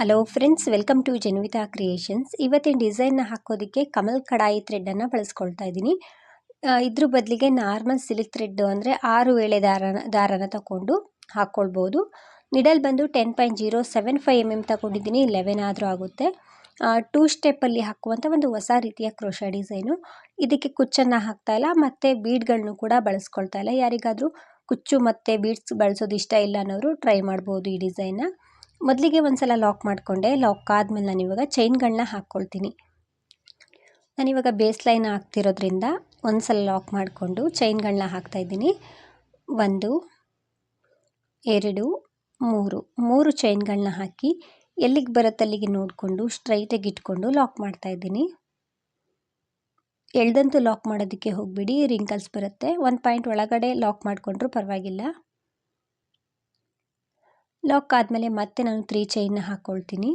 Hello friends, welcome to Janvitha creations. ಇವತ್ತಿನ ಡಿಸೈನ್ನ ಹಾಕೋದಕ್ಕೆ ಕಮಲ್ ಕಡಾಯಿ ಥ್ರೆಡ್ಡನ್ನು ಬಳಸ್ಕೊಳ್ತಾ ಇದ್ದೀನಿ. ಇದ್ರ ಬದಲಿಗೆ ನಾರ್ಮಲ್ ಸಿಲ್ಕ್ ಥ್ರೆಡ್ ಅಂದರೆ 6 ಎಳೆ ದಾರನ ತಗೊಂಡು ಹಾಕ್ಕೊಳ್ಬೋದು. ನಿಡಲ್ ಬಂದು 10.075 mm ತಗೊಂಡಿದ್ದೀನಿ, 11 ಆದರೂ ಆಗುತ್ತೆ. 2 ಸ್ಟೆಪ್ಪಲ್ಲಿ ಹಾಕುವಂಥ ಒಂದು ಹೊಸ ರೀತಿಯ ಕ್ರೋಶಾ ಡಿಸೈನು. ಇದಕ್ಕೆ ಕುಚ್ಚನ್ನು ಹಾಕ್ತಾಯಿಲ್ಲ ಮತ್ತು ಬೀಡ್ಗಳನ್ನು ಕೂಡ ಬಳಸ್ಕೊಳ್ತಾ ಇಲ್ಲ. ಯಾರಿಗಾದರೂ ಕುಚ್ಚು ಮತ್ತು ಬೀಡ್ಸ್ ಬಳಸೋದು ಇಷ್ಟ ಇಲ್ಲ ಅನ್ನೋರು ಟ್ರೈ ಮಾಡ್ಬೋದು ಈ ಡಿಸೈನ್ನ. ಮೊದಲಿಗೆ ಒಂದು ಸಲ ಲಾಕ್ ಮಾಡಿಕೊಂಡೆ. ಲಾಕ್ ಆದಮೇಲೆ ನಾನಿವಾಗ ಚೈನ್ಗಳನ್ನ ಹಾಕ್ಕೊಳ್ತೀನಿ. ನಾನಿವಾಗ ಬೇಸ್ ಲೈನ್ ಹಾಕ್ತಿರೋದ್ರಿಂದ ಒಂದು ಸಲ ಲಾಕ್ ಮಾಡಿಕೊಂಡು ಚೈನ್ಗಳನ್ನ ಹಾಕ್ತಾಯಿದ್ದೀನಿ. 1 2 3 ಚೈನ್ಗಳನ್ನ ಹಾಕಿ ಎಲ್ಲಿಗೆ ಬರುತ್ತೆ ಅಲ್ಲಿಗೆ ನೋಡಿಕೊಂಡು ಸ್ಟ್ರೈಟಾಗಿ ಇಟ್ಕೊಂಡು ಲಾಕ್ ಮಾಡ್ತಾಯಿದ್ದೀನಿ. ಎಳ್ದಂತೂ ಲಾಕ್ ಮಾಡೋದಕ್ಕೆ ಹೋಗಬೇಡಿ, ರಿಂಕಲ್ಸ್ ಬರುತ್ತೆ. 1 ಪಾಯಿಂಟ್ ಒಳಗಡೆ ಲಾಕ್ ಮಾಡಿಕೊಂಡ್ರೂ ಪರವಾಗಿಲ್ಲ. ಲಾಕ್ ಆದಮೇಲೆ ಮತ್ತೆ ನಾನು 3 ಚೈನ್ನ ಹಾಕ್ಕೊಳ್ತೀನಿ.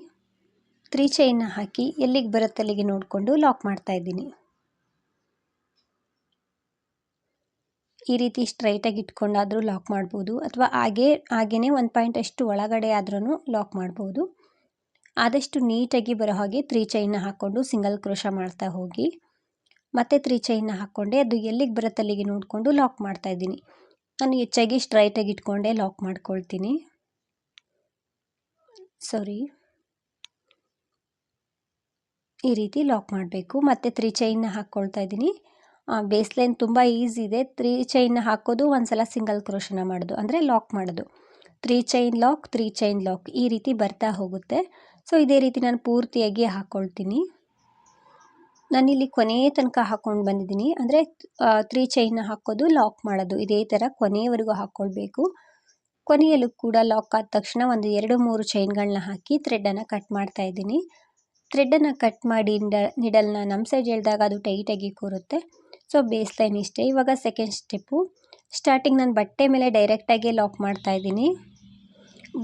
3 ಚೈನ್ನ ಹಾಕಿ ಎಲ್ಲಿಗೆ ಬರುತ್ತೆ ಅಲ್ಲಿಗೆ ನೋಡಿಕೊಂಡು ಲಾಕ್ ಮಾಡ್ತಾಯಿದ್ದೀನಿ. ಈ ರೀತಿ ಸ್ಟ್ರೈಟಾಗಿ ಇಟ್ಕೊಂಡಾದರೂ ಲಾಕ್ ಮಾಡ್ಬೋದು, ಅಥವಾ ಹಾಗೇ 1 ಪಾಯಿಂಟ್ ಅಷ್ಟು ಒಳಗಡೆ ಆದ್ರೂ ಲಾಕ್ ಮಾಡ್ಬೋದು. ಆದಷ್ಟು ನೀಟಾಗಿ ಬರೋ ಹಾಗೆ 3 ಚೈನ್ನ ಹಾಕ್ಕೊಂಡು ಸಿಂಗಲ್ ಕ್ರೋಶಾ ಮಾಡ್ತಾ ಹೋಗಿ ಮತ್ತೆ 3 ಚೈನ್ನ ಹಾಕ್ಕೊಂಡೆ. ಅದು ಎಲ್ಲಿಗೆ ಬರುತ್ತೆ ಅಲ್ಲಿಗೆ ನೋಡಿಕೊಂಡು ಲಾಕ್ ಮಾಡ್ತಾಯಿದ್ದೀನಿ. ನಾನು ಹೆಚ್ಚಾಗಿ ಸ್ಟ್ರೈಟಾಗಿ ಇಟ್ಕೊಂಡೆ ಲಾಕ್ ಮಾಡ್ಕೊಳ್ತೀನಿ. ಈ ರೀತಿ ಲಾಕ್ ಮಾಡಬೇಕು. ಮತ್ತು 3 ಚೈನ್ನ ಹಾಕ್ಕೊಳ್ತಾ ಇದ್ದೀನಿ. ಬೇಸ್ ಲೈನ್ ತುಂಬ ಈಸಿ ಇದೆ. 3 ಚೈನ್ನ ಹಾಕೋದು, ಒಂದು ಸಲ ಸಿಂಗಲ್ ಕ್ರೋಶನ ಮಾಡೋದು, ಅಂದರೆ ಲಾಕ್ ಮಾಡೋದು. 3 ಚೈನ್ ಲಾಕ್, 3 ಚೈನ್ ಲಾಕ್, ಈ ರೀತಿ ಬರ್ತಾ ಹೋಗುತ್ತೆ. ಸೊ ಇದೇ ರೀತಿ ನಾನು ಪೂರ್ತಿಯಾಗಿ ಹಾಕ್ಕೊಳ್ತೀನಿ. ನಾನಿಲ್ಲಿ ಕೊನೆಯ ತನಕ ಹಾಕ್ಕೊಂಡು ಬಂದಿದ್ದೀನಿ. ಅಂದರೆ 3 ಚೈನ್ನ ಹಾಕೋದು, ಲಾಕ್ ಮಾಡೋದು, ಇದೇ ಥರ ಕೊನೆಯವರೆಗೂ ಹಾಕ್ಕೊಳ್ಬೇಕು. ಕೊನೆಯಲ್ಲೂ ಕೂಡ ಲಾಕ್ ಆದ ತಕ್ಷಣ ಒಂದು 2-3 ಚೈನ್ಗಳನ್ನ ಹಾಕಿ ಥ್ರೆಡ್ಡನ್ನು ಕಟ್ ಮಾಡ್ತಾ ಇದ್ದೀನಿ. ಥ್ರೆಡ್ಡನ್ನು ಕಟ್ ಮಾಡಿ ನಿಡಲ್ನ ನಮ್ಮ ಸೈಡ್ ಎಳೆದಾಗ ಅದು ಟೈಟಾಗಿ ಕೂರುತ್ತೆ. ಸೊ ಬೇಸ್ ಲೈನ್ ಇಷ್ಟೇ. ಇವಾಗ ಸೆಕೆಂಡ್ ಸ್ಟೆಪ್ಪು. ಸ್ಟಾರ್ಟಿಂಗ್ ನಾನು ಬಟ್ಟೆ ಮೇಲೆ ಡೈರೆಕ್ಟಾಗಿ ಲಾಕ್ ಮಾಡ್ತಾ ಇದ್ದೀನಿ.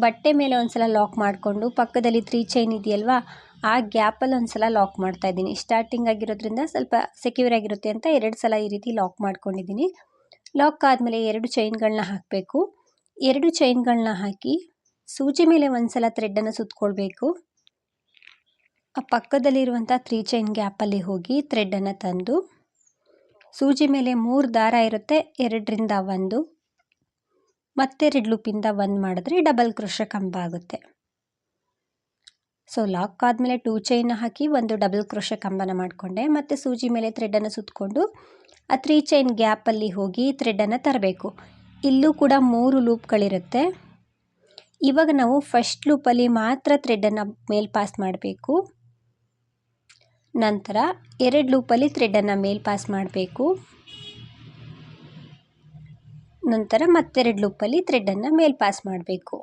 ಬಟ್ಟೆ ಮೇಲೆ ಒಂದು ಸಲ ಲಾಕ್ ಮಾಡಿಕೊಂಡು ಪಕ್ಕದಲ್ಲಿ 3 ಚೈನ್ ಇದೆಯಲ್ವಾ, ಆ ಗ್ಯಾಪಲ್ಲಿ ಒಂದು ಸಲ ಲಾಕ್ ಮಾಡ್ತಾ ಇದ್ದೀನಿ. ಸ್ಟಾರ್ಟಿಂಗ್ ಆಗಿರೋದ್ರಿಂದ ಸ್ವಲ್ಪ ಸೆಕ್ಯೂರ್ ಆಗಿರುತ್ತೆ ಅಂತ 2 ಸಲ ಈ ರೀತಿ ಲಾಕ್ ಮಾಡ್ಕೊಂಡಿದ್ದೀನಿ. ಲಾಕ್ ಆದಮೇಲೆ 2 ಚೈನ್ಗಳನ್ನ ಹಾಕಬೇಕು. 2 ಚೈನ್ಗಳನ್ನ ಹಾಕಿ ಸೂಜಿ ಮೇಲೆ ಒಂದು ಸಲ ಥ್ರೆಡ್ಡನ್ನು ಸುತ್ತಕೊಳ್ಬೇಕು. ಆ ಪಕ್ಕದಲ್ಲಿರುವಂಥ 3 ಚೈನ್ ಗ್ಯಾಪಲ್ಲಿ ಹೋಗಿ ಥ್ರೆಡ್ಡನ್ನು ತಂದು ಸೂಜಿ ಮೇಲೆ 3 ದಾರ ಇರುತ್ತೆ, 2ರಿಂದ 1 ಮತ್ತೆ 2 ಲೂಪಿಂದ 1 ಮಾಡಿದ್ರೆ ಡಬಲ್ ಕ್ರೋಶಾ ಕಂಬ ಆಗುತ್ತೆ. ಸೊ ಲಾಕ್ ಆದಮೇಲೆ 2 ಚೈನ್ನ ಹಾಕಿ ಒಂದು ಡಬಲ್ ಕ್ರೋಶಾ ಕಂಬನ ಮಾಡಿಕೊಂಡೆ. ಮತ್ತು ಸೂಜಿ ಮೇಲೆ ಥ್ರೆಡ್ಡನ್ನು ಸುತ್ತಕೊಂಡು ಆ 3 ಚೈನ್ ಗ್ಯಾಪಲ್ಲಿ ಹೋಗಿ ಥ್ರೆಡ್ಡನ್ನು ತರಬೇಕು. ಇಲ್ಲೂ ಕೂಡ 3 ಲೂಪ್ಗಳಿರುತ್ತೆ. ಇವಾಗ ನಾವು ಫಸ್ಟ್ ಲೂಪಲ್ಲಿ ಮಾತ್ರ ಥ್ರೆಡ್ಡನ್ನು ಮೇಲ್ ಪಾಸ್ ಮಾಡಬೇಕು. ನಂತರ 2 ಲೂಪಲ್ಲಿ ಥ್ರೆಡ್ಡನ್ನು ಮೇಲ್ ಪಾಸ್ ಮಾಡಬೇಕು. ನಂತರ ಮತ್ತೆ 2 ಲೂಪಲ್ಲಿ ಥ್ರೆಡ್ಡನ್ನು ಮೇಲ್ ಪಾಸ್ ಮಾಡಬೇಕು.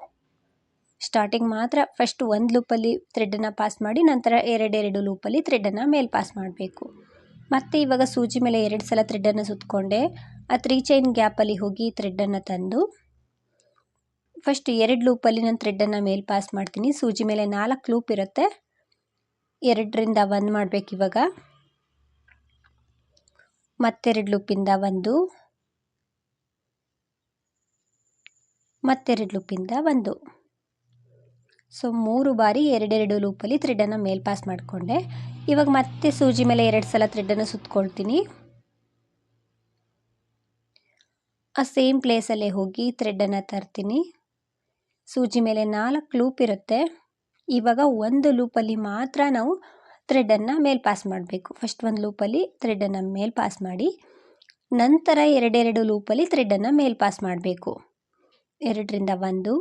ಸ್ಟಾರ್ಟಿಂಗ್ ಮಾತ್ರ ಫಸ್ಟ್ 1 ಲೂಪಲ್ಲಿ ಥ್ರೆಡ್ಡನ್ನು ಪಾಸ್ ಮಾಡಿ, ನಂತರ 2 ಲೂಪಲ್ಲಿ ಥ್ರೆಡ್ಡನ್ನು ಮೇಲ್ ಪಾಸ್ ಮಾಡಬೇಕು. ಮತ್ತು ಇವಾಗ ಸೂಜಿ ಮೇಲೆ 2 ಸಲ ಥ್ರೆಡ್ಡನ್ನು ಸುತ್ತಕೊಂಡೆ. ಆ 3 ಚೈನ್ ಗ್ಯಾಪಲ್ಲಿ ಹೋಗಿ ಥ್ರೆಡ್ಡನ್ನು ತಂದು ಫಸ್ಟ್ 2 ಲೂಪಲ್ಲಿ ನಾನು ಥ್ರೆಡ್ಡನ್ನು ಮೇಲ್ ಪಾಸ್ ಮಾಡ್ತೀನಿ. ಸೂಜಿ ಮೇಲೆ 4 ಲೂಪ್ ಇರುತ್ತೆ, 2ರಿಂದ 1 ಮಾಡಬೇಕು. ಇವಾಗ ಮತ್ತೆ 2 ಲೂಪಿಂದ 1, ಮತ್ತೆ 2 ಲೂಪಿಂದ 1. ಸೊ 3 ಬಾರಿ 2 ಲೂಪಲ್ಲಿ ಥ್ರೆಡ್ಡನ್ನು ಮೇಲ್ ಪಾಸ್ ಮಾಡಿಕೊಂಡೆ. ಇವಾಗ ಮತ್ತೆ ಸೂಜಿ ಮೇಲೆ 2 ಸಲ ಥ್ರೆಡ್ಡನ್ನು ಸುತ್ತಕೊಳ್ತೀನಿ. ಆ ಸೇಮ್ ಪ್ಲೇಸಲ್ಲೇ ಹೋಗಿ ಥ್ರೆಡ್ಡನ್ನು ತರ್ತೀನಿ. ಸೂಜಿ ಮೇಲೆ 4 ಲೂಪ್ ಇರುತ್ತೆ. ಇವಾಗ 1 ಲೂಪಲ್ಲಿ ಮಾತ್ರ ನಾವು ಥ್ರೆಡ್ಡನ್ನು ಮೇಲ್ ಪಾಸ್ ಮಾಡಬೇಕು. ಫಸ್ಟ್ 1 ಲೂಪಲ್ಲಿ ಥ್ರೆಡ್ಡನ್ನು ಮೇಲ್ ಪಾಸ್ ಮಾಡಿ, ನಂತರ 2 ಲೂಪಲ್ಲಿ ಥ್ರೆಡ್ಡನ್ನು ಮೇಲ್ ಪಾಸ್ ಮಾಡಬೇಕು. 2ರಿಂದ 1,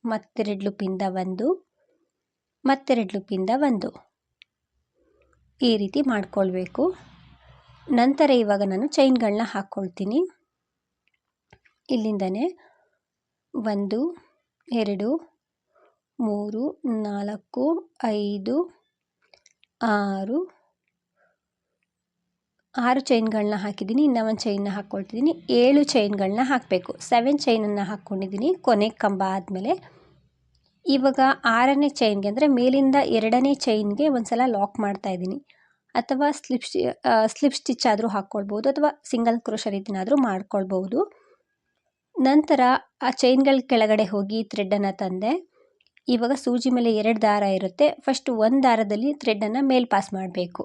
ಮತ್ತೆ 2 ಲೂಪಿಂದ 1, ಮತ್ತೆ 2 ಲೂಪಿಂದ 1, ಈ ರೀತಿ ಮಾಡಿಕೊಳ್ಬೇಕು. ನಂತರ ಇವಾಗ ನಾನು ಚೈನ್ಗಳನ್ನ ಹಾಕ್ಕೊಳ್ತೀನಿ. ಇಲ್ಲಿಂದನೇ 1 2 3 4 5 6 ಚೈನ್ಗಳನ್ನ ಹಾಕಿದ್ದೀನಿ. ಇನ್ನೂ ಒಂದು ಚೈನ್ನ ಹಾಕ್ಕೊಳ್ತಿದ್ದೀನಿ. 7 ಚೈನ್ಗಳನ್ನ ಹಾಕಬೇಕು. 7 ಚೈನನ್ನು ಹಾಕ್ಕೊಂಡಿದ್ದೀನಿ ಕೊನೆ ಕಂಬ ಆದಮೇಲೆ. ಇವಾಗ 6ನೇ ಚೈನ್ಗೆ, ಅಂದರೆ ಮೇಲಿಂದ 2ನೇ ಚೈನ್ಗೆ ಒಂದು ಸಲ ಲಾಕ್ ಮಾಡ್ತಾ ಇದ್ದೀನಿ. ಅಥವಾ ಸ್ಲಿಪ್ ಸ್ಟಿಚ್ ಆದರೂ ಹಾಕ್ಕೊಳ್ಬೋದು, ಅಥವಾ ಸಿಂಗಲ್ ಕ್ರೋಶಾ ರೀತಿನಾದರೂ ಮಾಡ್ಕೊಳ್ಬೋದು. ನಂತರ ಆ ಚೈನ್ಗಳ ಕೆಳಗಡೆ ಹೋಗಿ ಥ್ರೆಡ್ಡನ್ನು ತಂದೆ. ಇವಾಗ ಸೂಜಿ ಮೇಲೆ 2 ದಾರ ಇರುತ್ತೆ. ಫಸ್ಟ್ ಒಂದು ದಾರದಲ್ಲಿ ಥ್ರೆಡನ್ನು ಮೇಲೆ ಪಾಸ್ ಮಾಡಬೇಕು.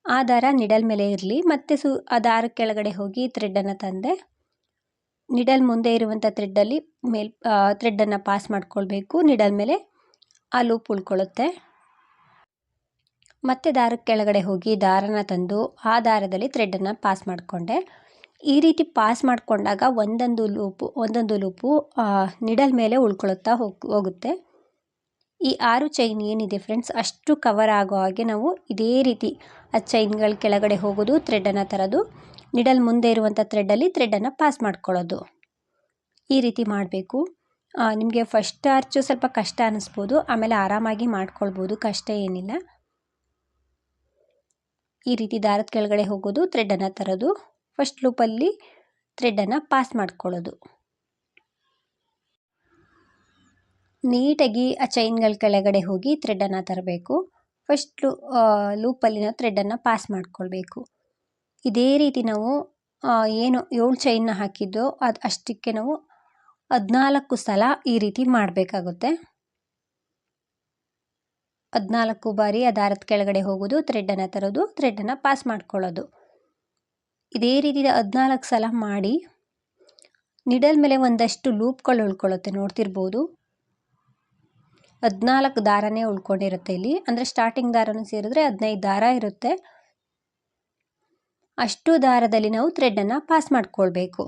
ಆ ದಾರ ನಿಡಲ್ ಮೇಲೆ ಇರಲಿ. ಮತ್ತೆ ಆ ದಾರ ಕೆಳಗಡೆ ಹೋಗಿ ಥ್ರೆಡನ್ನು ತಂದೆ ನಿಡಲ್ ಮುಂದೆ ಇರುವಂಥ ಥ್ರೆಡ್ಡಲ್ಲಿ ಥ್ರೆಡನ್ನು ಪಾಸ್ ಮಾಡ್ಕೊಳ್ಬೇಕು. ನಿಡಲ್ ಮೇಲೆ ಆ ಲೂಪ್ ಉಳ್ಕೊಳ್ಳುತ್ತೆ. ಮತ್ತೆ ದಾರಕ್ಕೆ ಕೆಳಗಡೆ ಹೋಗಿ ದಾರನ ತಂದು ಆ ದಾರದಲ್ಲಿ ಥ್ರೆಡನ್ನು ಪಾಸ್ ಮಾಡಿಕೊಂಡೆ. ಈ ರೀತಿ ಪಾಸ್ ಮಾಡಿಕೊಂಡಾಗ ಒಂದೊಂದು ಲೂಪು ನಿಡಲ್ ಮೇಲೆ ಉಳ್ಕೊಳುತ್ತಾ ಹೋಗುತ್ತೆ. ಈ 6 ಚೈನ್ ಏನಿದೆ ಫ್ರೆಂಡ್ಸ್, ಅಷ್ಟು ಕವರ್ ಆಗೋ ಹಾಗೆ ನಾವು ಇದೇ ರೀತಿ ಆ ಚೈನ್ಗಳ ಕೆಳಗಡೆ ಹೋಗೋದು, ಥ್ರೆಡನ್ನು ತರೋದು, ನಿಡಲ್ ಮುಂದೆ ಇರುವಂಥ ಥ್ರೆಡ್ಡಲ್ಲಿ ಥ್ರೆಡನ್ನು ಪಾಸ್ ಮಾಡ್ಕೊಳ್ಳೋದು. ಈ ರೀತಿ ಮಾಡಬೇಕು. ನಿಮಗೆ ಫಸ್ಟ್ ಆರ್ಚು ಸ್ವಲ್ಪ ಕಷ್ಟ ಅನ್ನಿಸ್ಬೋದು, ಆಮೇಲೆ ಆರಾಮಾಗಿ ಮಾಡ್ಕೊಳ್ಬೋದು, ಕಷ್ಟ ಏನಿಲ್ಲ. ಈ ರೀತಿ ದಾರದ ಕೆಳಗಡೆ ಹೋಗೋದು, ಥ್ರೆಡನ್ನು ತರೋದು, ಫಸ್ಟ್ ಲೂಪಲ್ಲಿ ಥ್ರೆಡನ್ನು ಪಾಸ್ ಮಾಡ್ಕೊಳ್ಳೋದು. ನೀಟಾಗಿ ಆ ಚೈನ್ಗಳ ಕೆಳಗಡೆ ಹೋಗಿ ಥ್ರೆಡನ್ನು ತರಬೇಕು. ಫಸ್ಟ್ ಲೂಪಲ್ಲಿ ನಾವು ಥ್ರೆಡನ್ನು ಪಾಸ್ ಮಾಡ್ಕೊಳ್ಬೇಕು. ಇದೇ ರೀತಿ ನಾವು ಏನು 7 ಚೈನ್ನ ಹಾಕಿದ್ದೋ ಅಷ್ಟಕ್ಕೆ ನಾವು 14 ಸಲ ಈ ರೀತಿ ಮಾಡಬೇಕಾಗುತ್ತೆ. 14 ಬಾರಿ ಆ ದಾರದ ಕೆಳಗಡೆ ಹೋಗೋದು, ಥ್ರೆಡನ್ನು ತರೋದು, ಥ್ರೆಡನ್ನು ಪಾಸ್ ಮಾಡ್ಕೊಳ್ಳೋದು. ಇದೇ ರೀತಿ 14 ಸಲ ಮಾಡಿ ನಿಡಲ್ ಮೇಲೆ ಒಂದಷ್ಟು ಲೂಪ್ಗಳು ಉಳ್ಕೊಳ್ಳುತ್ತೆ, ನೋಡ್ತಿರ್ಬೋದು. 14 ದಾರನೇ ಉಳ್ಕೊಂಡಿರುತ್ತೆ ಇಲ್ಲಿ. ಅಂದರೆ ಸ್ಟಾರ್ಟಿಂಗ್ ದಾರನೂ ಸೇರಿದ್ರೆ 15 ದಾರ ಇರುತ್ತೆ. ಅಷ್ಟು ದಾರದಲ್ಲಿ ನಾವು ಥ್ರೆಡನ್ನು ಪಾಸ್ ಮಾಡ್ಕೊಳ್ಬೇಕು.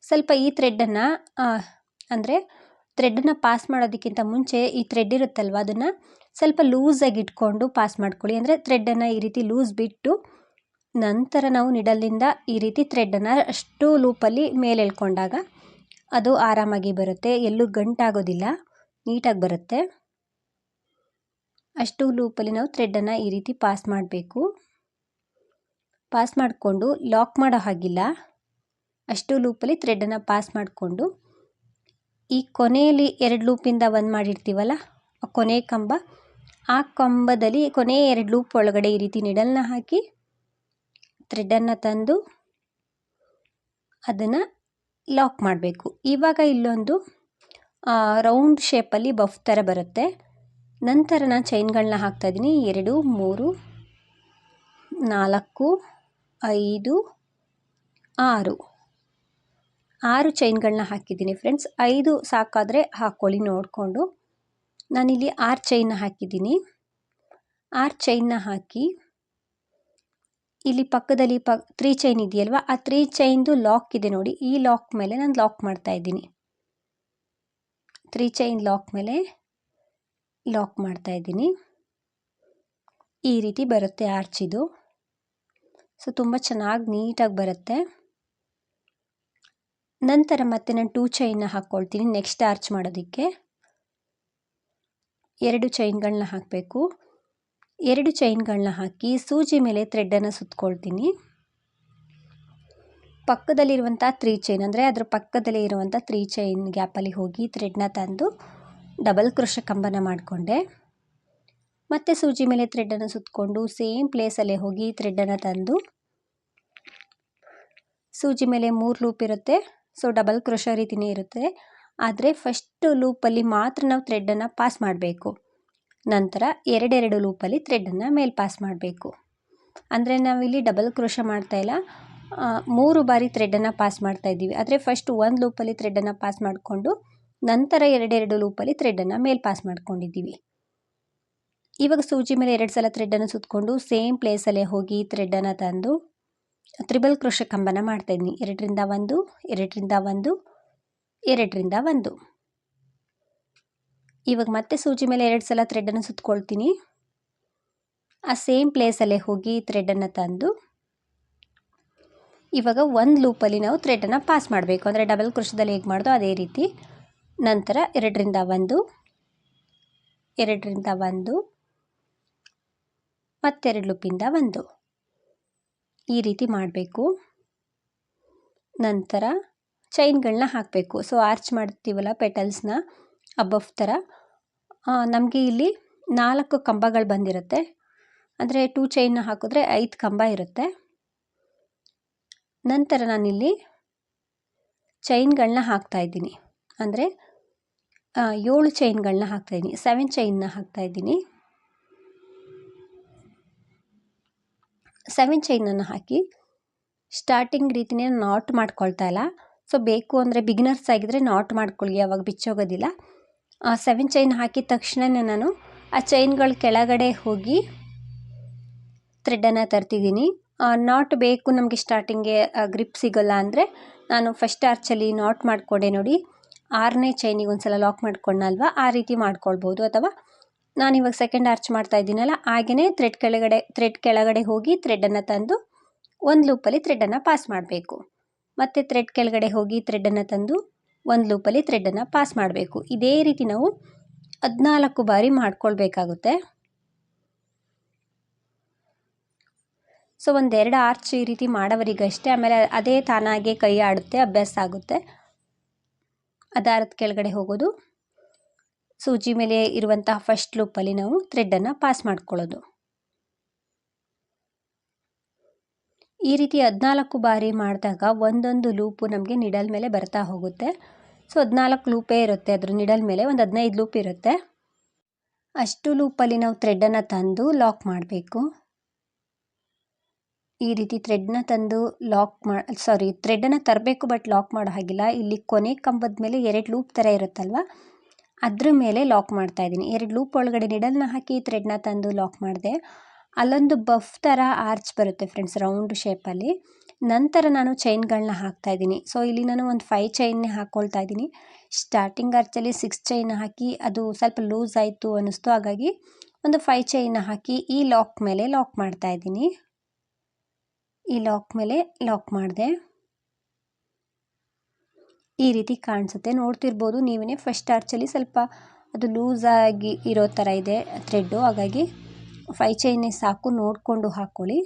ಸ್ವಲ್ಪ ಈ ಥ್ರೆಡನ್ನು ಅಂದರೆ ಥ್ರೆಡನ್ನು ಪಾಸ್ ಮಾಡೋದಕ್ಕಿಂತ ಮುಂಚೆ ಈ ಥ್ರೆಡ್ ಇರುತ್ತಲ್ವ, ಅದನ್ನು ಸ್ವಲ್ಪ ಲೂಸಾಗಿ ಇಟ್ಕೊಂಡು ಪಾಸ್ ಮಾಡ್ಕೊಳ್ಳಿ. ಅಂದರೆ ಥ್ರೆಡನ್ನು ಈ ರೀತಿ ಲೂಸ್ ಬಿಟ್ಟು ನಂತರ ನಾವು ನಿಡಲಿಂದ ಈ ರೀತಿ ಥ್ರೆಡನ್ನು ಅಷ್ಟು ಲೂಪಲ್ಲಿ ಮೇಲೆ ಎಳ್ಕೊಂಡಾಗ ಅದು ಆರಾಮಾಗಿ ಬರುತ್ತೆ, ಎಲ್ಲೂ ಗಂಟಾಗೋದಿಲ್ಲ, ನೀಟಾಗಿ ಬರುತ್ತೆ. ಅಷ್ಟು ಲೂಪಲ್ಲಿ ನಾವು ಥ್ರೆಡನ್ನು ಈ ರೀತಿ ಪಾಸ್ ಮಾಡಬೇಕು. ಪಾಸ್ ಮಾಡಿಕೊಂಡು ಲಾಕ್ ಮಾಡೋ ಹಾಗಿಲ್ಲ, ಅಷ್ಟು ಲೂಪಲ್ಲಿ ಥ್ರೆಡನ್ನು ಪಾಸ್ ಮಾಡಿಕೊಂಡು ಈ ಕೊನೆಯಲ್ಲಿ 2 ಲೂಪಿಂದ ಒಂದು ಮಾಡಿರ್ತೀವಲ್ಲ ಆ ಕೊನೆ ಕಂಬ, ಆ ಕಂಬದಲ್ಲಿ ಕೊನೆ 2 ಲೂಪ್ ಒಳಗಡೆ ಈ ರೀತಿ ನಿಡಲ್ನ ಹಾಕಿ ಥ್ರೆಡನ್ನು ತಂದು ಅದನ್ನು ಲಾಕ್ ಮಾಡಬೇಕು. ಇವಾಗ ಇಲ್ಲೊಂದು ರೌಂಡ್ ಶೇಪಲ್ಲಿ ಬಫ್ ಥರ ಬರುತ್ತೆ. ನಂತರ ನಾನು ಚೈನ್ಗಳನ್ನ ಹಾಕ್ತಾಯಿದ್ದೀನಿ. 2, 3, 4, 5, 6 ಚೈನ್ಗಳನ್ನ ಹಾಕಿದ್ದೀನಿ ಫ್ರೆಂಡ್ಸ್. 5 ಸಾಕಾದರೆ ಹಾಕ್ಕೊಳ್ಳಿ ನೋಡಿಕೊಂಡು. ನಾನಿಲ್ಲಿ 6 ಚೈನ್ನ ಹಾಕಿದ್ದೀನಿ. 6 ಚೈನ್ನ ಹಾಕಿ ಇಲ್ಲಿ ಪಕ್ಕದಲ್ಲಿ 3 ಚೈನ್ ಇದೆಯಲ್ವ, ಆ 3 ಚೈನ್ದು ಲಾಕ್ ಇದೆ ನೋಡಿ, ಈ ಲಾಕ್ ಮೇಲೆ ನಾನು ಲಾಕ್ ಮಾಡ್ತಾಯಿದ್ದೀನಿ. 3 ಚೈನ್ ಲಾಕ್ ಮೇಲೆ ಲಾಕ್ ಮಾಡ್ತಾಯಿದ್ದೀನಿ. ಈ ರೀತಿ ಬರುತ್ತೆ ಆರ್ಚ್ ಇದು. ಸೊ ತುಂಬ ಚೆನ್ನಾಗಿ ನೀಟಾಗಿ ಬರುತ್ತೆ. ನಂತರ ಮತ್ತೆ ನಾನು 2 ಚೈನ್ನ ಹಾಕ್ಕೊಳ್ತೀನಿ ನೆಕ್ಸ್ಟ್ ಆರ್ಚ್ ಮಾಡೋದಕ್ಕೆ. 2 ಚೈನ್ಗಳನ್ನ ಹಾಕಬೇಕು. 2 ಚೈನ್ಗಳನ್ನ ಹಾಕಿ ಸೂಜಿ ಮೇಲೆ ಥ್ರೆಡನ್ನು ಸುತ್ಕೊಳ್ತೀನಿ. ಪಕ್ಕದಲ್ಲಿರುವಂಥ 3 ಚೈನ್ ಅಂದರೆ ಅದರ ಪಕ್ಕದಲ್ಲೇ ಇರುವಂಥ 3 ಚೈನ್ ಗ್ಯಾಪಲ್ಲಿ ಹೋಗಿ ಥ್ರೆಡ್ನ ತಂದು ಡಬಲ್ ಕ್ರೋಶೆ ಕಂಬನ ಮಾಡಿಕೊಂಡೆ. ಮತ್ತೆ ಸೂಜಿ ಮೇಲೆ ಥ್ರೆಡನ್ನು ಸುತ್ತಕೊಂಡು ಸೇಮ್ ಪ್ಲೇಸಲ್ಲೇ ಹೋಗಿ ಥ್ರೆಡನ್ನು ತಂದು ಸೂಜಿ ಮೇಲೆ 3 ಲೂಪ್ ಇರುತ್ತೆ. ಸೊ ಡಬಲ್ ಕ್ರೋಶೆ ರೀತಿಯೇ ಇರುತ್ತೆ, ಆದರೆ ಫಸ್ಟ್ ಲೂಪಲ್ಲಿ ಮಾತ್ರ ನಾವು ಥ್ರೆಡನ್ನು ಪಾಸ್ ಮಾಡಬೇಕು. ನಂತರ 2 ಲೂಪಲ್ಲಿ ಥ್ರೆಡನ್ನು ಮೇಲೆ ಪಾಸ್ ಮಾಡಬೇಕು. ಅಂದರೆ ನಾವಿಲ್ಲಿ ಡಬಲ್ ಕ್ರೋಶೆ ಮಾಡ್ತಾಯಿಲ್ಲ, 3 ಬಾರಿ ಥ್ರೆಡನ್ನು ಪಾಸ್ ಮಾಡ್ತಾಯಿದ್ದೀವಿ. ಆದರೆ ಫಸ್ಟ್ 1 ಲೂಪಲ್ಲಿ ಥ್ರೆಡನ್ನು ಪಾಸ್ ಮಾಡಿಕೊಂಡು ನಂತರ 2 ಲೂಪಲ್ಲಿ ಥ್ರೆಡನ್ನು ಮೇಲೆ ಪಾಸ್ ಮಾಡ್ಕೊಂಡಿದ್ದೀವಿ. ಇವಾಗ ಸೂಜಿ ಮೇಲೆ 2 ಸಲ ಥ್ರೆಡನ್ನು ಸುತ್ತಕೊಂಡು ಸೇಮ್ ಪ್ಲೇಸಲ್ಲೇ ಹೋಗಿ ಥ್ರೆಡನ್ನು ತಂದು ತ್ರಿಬಲ್ ಕ್ರೋಶೆ ಕಂಬನ ಮಾಡ್ತಾಯಿದ್ದೀನಿ. 2ರಿಂದ 1, 2ರಿಂದ 1, 2ರಿಂದ 1. ಇವಾಗ ಮತ್ತೆ ಸೂಜಿ ಮೇಲೆ 2 ಸಲ ಥ್ರೆಡನ್ನು ಸುತ್ತಕೊಳ್ತೀನಿ. ಆ ಸೇಮ್ ಪ್ಲೇಸಲ್ಲೇ ಹೋಗಿ ಥ್ರೆಡನ್ನು ತಂದು ಇವಾಗ 1 ಲೂಪಲ್ಲಿ ನಾವು ಥ್ರೆಡನ್ನು ಪಾಸ್ ಮಾಡಬೇಕು. ಅಂದರೆ ಡಬಲ್ ಕ್ರೋಶದಲ್ಲಿ ಹೇಗೆ ಮಾಡೋದು ಅದೇ ರೀತಿ. ನಂತರ 2ರಿಂದ 1, 2ರಿಂದ 1, ಮತ್ತೆ 2 ಲೂಪಿಂದ 1 ಈ ರೀತಿ ಮಾಡಬೇಕು. ನಂತರ ಚೈನ್ಗಳನ್ನ ಹಾಕಬೇಕು. ಸೊ ಆರ್ಚ್ ಮಾಡ್ತೀವಲ್ಲ ಪೆಟಲ್ಸ್ನ ಅಬಫ್ ಥರ, ನಮಗೆ ಇಲ್ಲಿ 4 ಕಂಬಗಳು ಬಂದಿರುತ್ತೆ. ಅಂದರೆ 2 ಚೈನ್ನ ಹಾಕಿದ್ರೆ 5 ಕಂಬ ಇರುತ್ತೆ. ನಂತರ ನಾನಿಲ್ಲಿ ಚೈನ್ಗಳನ್ನ ಹಾಕ್ತಾಯಿದ್ದೀನಿ. ಅಂದರೆ 7 ಚೈನ್ಗಳನ್ನ ಹಾಕ್ತಾಯಿದ್ದೀನಿ, 7 ಚೈನ್ನ ಹಾಕ್ತಾಯಿದ್ದೀನಿ. 7 ಚೈನನ್ನು ಹಾಕಿ ಸ್ಟಾರ್ಟಿಂಗ್ ರೀತಿಯೇ ನಾಟ್ ಮಾಡ್ಕೊಳ್ತಾ ಇಲ್ಲ. ಸೊ ಬೇಕು ಅಂದರೆ ಬಿಗಿನರ್ಸ್ ಆಗಿದ್ದರೆ ನಾಟ್ ಮಾಡ್ಕೊಳ್ಳಿ, ಆವಾಗ ಬಿಚ್ಚೋಗೋದಿಲ್ಲ. 7 ಚೈನ್ ಹಾಕಿದ ತಕ್ಷಣವೇ ನಾನು ಆ ಚೈನ್ಗಳ ಕೆಳಗಡೆ ಹೋಗಿ ಥ್ರೆಡನ್ನು ತರ್ತಿದ್ದೀನಿ. ನಾಟ್ ಬೇಕು ನಮಗೆ ಸ್ಟಾರ್ಟಿಂಗ್ಗೆ ಗ್ರಿಪ್ ಸಿಗೋಲ್ಲ ಅಂದರೆ ನಾನು ಫಸ್ಟ್ ಆರ್ಚಲ್ಲಿ ನಾಟ್ ಮಾಡಿಕೊಂಡೆ ನೋಡಿ, 6ನೇ ಚೈನಿಗೆ ಒಂದು ಸಲ ಲಾಕ್ ಮಾಡ್ಕೊಂಡಲ್ವ, ಆ ರೀತಿ ಮಾಡ್ಕೊಳ್ಬೋದು. ಅಥವಾ ನಾನಿವಾಗ ಸೆಕೆಂಡ್ ಆರ್ಚ್ ಮಾಡ್ತಾ ಇದ್ದೀನಲ್ಲ, ಹಾಗೆಯೇ ಥ್ರೆಡ್ ಕೆಳಗಡೆ ಹೋಗಿ ಥ್ರೆಡನ್ನು ತಂದು ಒಂದು ಲೂಪಲ್ಲಿ ಥ್ರೆಡನ್ನು ಪಾಸ್ ಮಾಡಬೇಕು. ಮತ್ತು ಥ್ರೆಡ್ ಕೆಳಗಡೆ ಹೋಗಿ ಥ್ರೆಡನ್ನು ತಂದು ಒಂದು ಲೂಪಲ್ಲಿ ಥ್ರೆಡನ್ನು ಪಾಸ್ ಮಾಡಬೇಕು. ಇದೇ ರೀತಿ ನಾವು 14 ಬಾರಿ ಮಾಡ್ಕೊಳ್ಬೇಕಾಗುತ್ತೆ. ಸೊ 1-2 ಆರ್ಚ್ ಈ ರೀತಿ ಮಾಡೋವರಿಗಷ್ಟೇ, ಆಮೇಲೆ ಅದೇ ತಾನಾಗೆ ಕೈ ಆಡುತ್ತೆ, ಅಭ್ಯಾಸ ಆಗುತ್ತೆ. ದಾರದ ಕೆಳಗಡೆ ಹೋಗೋದು, ಸೂಜಿ ಮೇಲೆ ಇರುವಂತಹ ಫಸ್ಟ್ ಲೂಪಲ್ಲಿ ನಾವು ಥ್ರೆಡನ್ನು ಪಾಸ್ ಮಾಡ್ಕೊಳ್ಳೋದು. ಈ ರೀತಿ 14 ಬಾರಿ ಮಾಡಿದಾಗ ಒಂದೊಂದು ಲೂಪು ನಮಗೆ ನಿಡಲ್ ಮೇಲೆ ಬರ್ತಾ ಹೋಗುತ್ತೆ. ಸೊ 14 ಲೂಪೇ ಇರುತ್ತೆ, ಅದ್ರ ನಿಡಲ್ ಮೇಲೆ ಒಂದು 15 ಲೂಪ್ ಇರುತ್ತೆ. ಅಷ್ಟು ಲೂಪಲ್ಲಿ ನಾವು ಥ್ರೆಡನ್ನು ತಂದು ಲಾಕ್ ಮಾಡಬೇಕು. ಈ ರೀತಿ ಥ್ರೆಡ್ನ ತಂದು ಥ್ರೆಡನ್ನು ತರಬೇಕು, ಬಟ್ ಲಾಕ್ ಮಾಡೋ ಹಾಗಿಲ್ಲ. ಇಲ್ಲಿ ಕೊನೆ ಕಂಬದ ಮೇಲೆ 2 ಲೂಪ್ ಥರ ಇರುತ್ತಲ್ವ, ಅದ್ರ ಮೇಲೆ ಲಾಕ್ ಮಾಡ್ತಾ ಇದ್ದೀನಿ. 2 ಲೂಪ್ ಒಳಗಡೆ ನಿಡಲ್ನ ಹಾಕಿ ಥ್ರೆಡ್ನ ತಂದು ಲಾಕ್ ಮಾಡಿದೆ. ಅಲ್ಲೊಂದು ಬಫ್ ಥರ ಆರ್ಚ್ ಬರುತ್ತೆ ಫ್ರೆಂಡ್ಸ್, ರೌಂಡ್ ಶೇಪಲ್ಲಿ. ನಂತರ ನಾನು ಚೈನ್ಗಳನ್ನ ಹಾಕ್ತಾ ಇದ್ದೀನಿ. ಸೊ ಇಲ್ಲಿ ನಾನು ಒಂದು 5 ಚೈನ್ನೇ ಹಾಕ್ಕೊಳ್ತಾ ಇದ್ದೀನಿ. ಸ್ಟಾರ್ಟಿಂಗ್ ಆರ್ಚಲ್ಲಿ 6 ಚೈನ್ ಹಾಕಿ ಅದು ಸ್ವಲ್ಪ ಲೂಸ್ ಆಯಿತು ಅನ್ನಿಸ್ತು, ಹಾಗಾಗಿ ಒಂದು 5 ಚೈನ್ನ ಹಾಕಿ ಈ ಲಾಕ್ ಮೇಲೆ ಲಾಕ್ ಮಾಡ್ತಾ ಇದ್ದೀನಿ. ಈ ಲಾಕ್ ಮೇಲೆ ಲಾಕ್ ಮಾಡಿದೆ. ಈ ರೀತಿ ಕಾಣಿಸುತ್ತೆ, ನೋಡ್ತಿರ್ಬೋದು ನೀವೇ. ಫಸ್ಟ್ ಆರ್ಚಲ್ಲಿ ಸ್ವಲ್ಪ ಅದು ಲೂಸಾಗಿ ಇರೋ ಥರ ಇದೆ ಥ್ರೆಡ್ಡು, ಹಾಗಾಗಿ 5 ಚೈನೇ ಸಾಕು, ನೋಡಿಕೊಂಡು ಹಾಕ್ಕೊಳ್ಳಿ.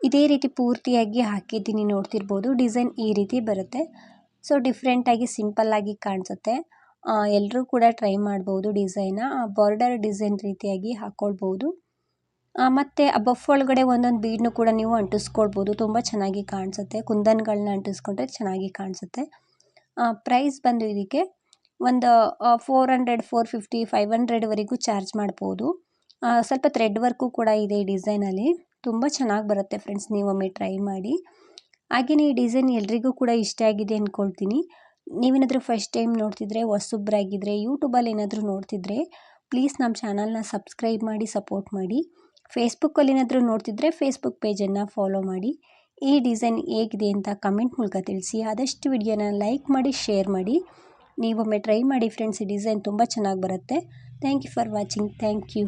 ಇದೇ ರೀತಿ ಪೂರ್ತಿಯಾಗಿ ಹಾಕಿದ್ದೀನಿ, ನೋಡ್ತಿರ್ಬೋದು. ಡಿಸೈನ್ ಈ ರೀತಿ ಬರುತ್ತೆ. ಸೊ ಡಿಫ್ರೆಂಟಾಗಿ ಸಿಂಪಲ್ಲಾಗಿ ಕಾಣಿಸುತ್ತೆ. ಎಲ್ಲರೂ ಕೂಡ ಟ್ರೈ ಮಾಡ್ಬೋದು ಡಿಸೈನ. ಬಾರ್ಡರ್ ಡಿಸೈನ್ ರೀತಿಯಾಗಿ ಹಾಕ್ಕೊಳ್ಬೋದು. ಮತ್ತು ಆ ಬಫ್ ಒಳಗಡೆ ಒಂದೊಂದು ಬೀಡನ್ನು ಕೂಡ ನೀವು ಅಂಟಿಸ್ಕೊಳ್ಬೋದು, ತುಂಬ ಚೆನ್ನಾಗಿ ಕಾಣಿಸುತ್ತೆ. ಕುಂದನ್ಗಳನ್ನ ಅಂಟಿಸ್ಕೊಂಡ್ರೆ ಚೆನ್ನಾಗಿ ಕಾಣಿಸುತ್ತೆ. ಪ್ರೈಸ್ ಬಂದು ಇದಕ್ಕೆ ಒಂದು 400, 450, 500ವರೆಗೂ ಚಾರ್ಜ್ ಮಾಡ್ಬೋದು. ಸ್ವಲ್ಪ ಥ್ರೆಡ್ ವರ್ಕು ಕೂಡ ಇದೆ ಈ ಡಿಸೈನಲ್ಲಿ, ತುಂಬ ಚೆನ್ನಾಗಿ ಬರುತ್ತೆ ಫ್ರೆಂಡ್ಸ್, ನೀವೊಮ್ಮೆ ಟ್ರೈ ಮಾಡಿ. ಹಾಗೆಯೇ ಈ ಡಿಸೈನ್ ಎಲ್ರಿಗೂ ಕೂಡ ಇಷ್ಟ ಆಗಿದೆ ಅಂದ್ಕೊಳ್ತೀನಿ. ನೀವೇನಾದರೂ ಫಸ್ಟ್ ಟೈಮ್ ನೋಡ್ತಿದ್ರೆ, ಹೊಸಬ್ರಾಗಿದ್ದರೆ, ಯೂಟ್ಯೂಬಲ್ಲಿ ಏನಾದರೂ ನೋಡ್ತಿದ್ರೆ ಪ್ಲೀಸ್ ನಮ್ಮ ಚಾನಲ್ನ ಸಬ್ಸ್ಕ್ರೈಬ್ ಮಾಡಿ ಸಪೋರ್ಟ್ ಮಾಡಿ. ಫೇಸ್ಬುಕ್ಕಲ್ಲಿ ಏನಾದರೂ ನೋಡ್ತಿದ್ರೆ ಫೇಸ್ಬುಕ್ ಪೇಜನ್ನು ಫಾಲೋ ಮಾಡಿ. ಈ ಡಿಸೈನ್ ಹೇಗಿದೆ ಅಂತ ಕಮೆಂಟ್ ಮೂಲಕ ತಿಳಿಸಿ. ಆದಷ್ಟು ವಿಡಿಯೋನ ಲೈಕ್ ಮಾಡಿ, ಶೇರ್ ಮಾಡಿ. ನೀವೊಮ್ಮೆ ಟ್ರೈ ಮಾಡಿ ಫ್ರೆಂಡ್ಸ್, ಈ ಡಿಸೈನ್ ತುಂಬ ಚೆನ್ನಾಗಿ ಬರುತ್ತೆ. Thank you for watching. Thank you.